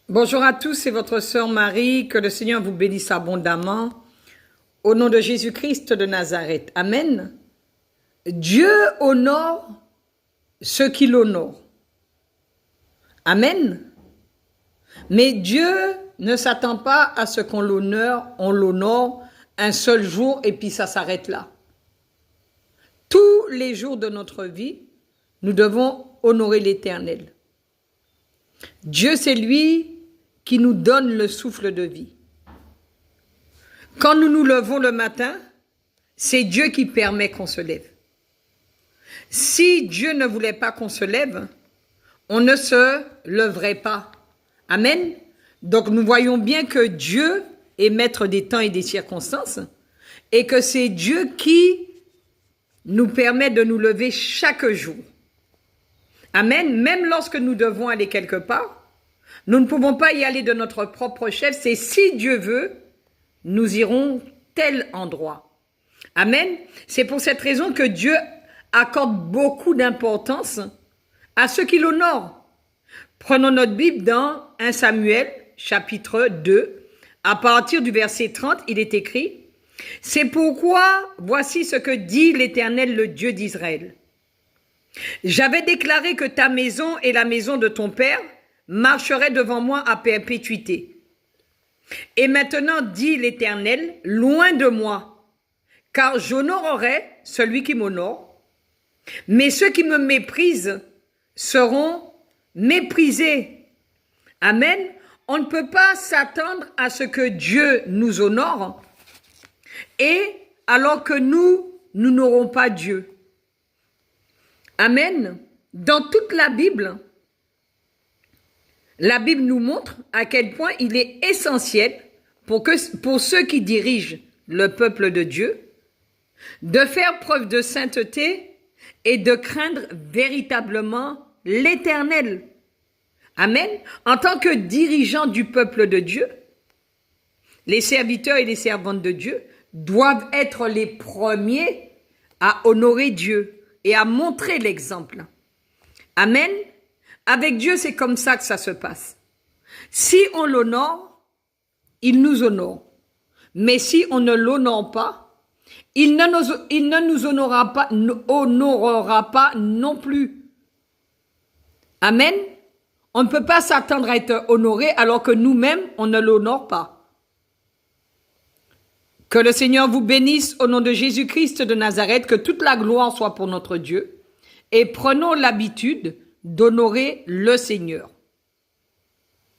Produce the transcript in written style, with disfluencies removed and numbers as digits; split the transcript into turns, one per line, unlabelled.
Bonjour à tous, c'est votre sœur Marie, que le Seigneur vous bénisse abondamment. Au nom de Jésus-Christ de Nazareth. Amen. Dieu honore ceux qui l'honorent. Amen. Mais Dieu ne s'attend pas à ce qu'on l'honore un seul jour et puis ça s'arrête là. Tous les jours de notre vie, nous devons honorer l'Éternel. Dieu, c'est lui qui nous donne le souffle de vie. Quand nous nous levons le matin, c'est Dieu qui permet qu'on se lève. Si Dieu ne voulait pas qu'on se lève, on ne se leverait pas. Amen. Donc nous voyons bien que Dieu est maître des temps et des circonstances et que c'est Dieu qui nous permet de nous lever chaque jour. Amen. Même lorsque nous devons aller quelque part, nous ne pouvons pas y aller de notre propre chef. C'est si Dieu veut, nous irons tel endroit. Amen. C'est pour cette raison que Dieu accorde beaucoup d'importance à ceux qui l'honorent. Prenons notre Bible dans 1 Samuel, chapitre 2. À partir du verset 30, il est écrit « C'est pourquoi voici ce que dit l'Éternel, le Dieu d'Israël. J'avais déclaré que ta maison et la maison de ton père marcheraient devant moi à perpétuité. Et maintenant, dit l'Éternel, loin de moi, car j'honorerai celui qui m'honore, mais ceux qui me méprisent seront méprisés. » Amen. On ne peut pas s'attendre à ce que Dieu nous honore et alors que nous n'aurons pas Dieu. Amen. Dans toute la Bible nous montre à quel point il est essentiel pour ceux qui dirigent le peuple de Dieu de faire preuve de sainteté et de craindre véritablement l'Éternel. Amen. En tant que dirigeants du peuple de Dieu, les serviteurs et les servantes de Dieu doivent être les premiers à honorer Dieu et à montrer l'exemple. Amen. Avec Dieu, c'est comme ça que ça se passe. Si on l'honore, il nous honore. Mais si on ne l'honore pas, il ne nous honorera pas non plus. Amen. On ne peut pas s'attendre à être honoré alors que nous-mêmes, on ne l'honore pas. Que le Seigneur vous bénisse au nom de Jésus-Christ de Nazareth, que toute la gloire soit pour notre Dieu. Et prenons l'habitude d'honorer le Seigneur.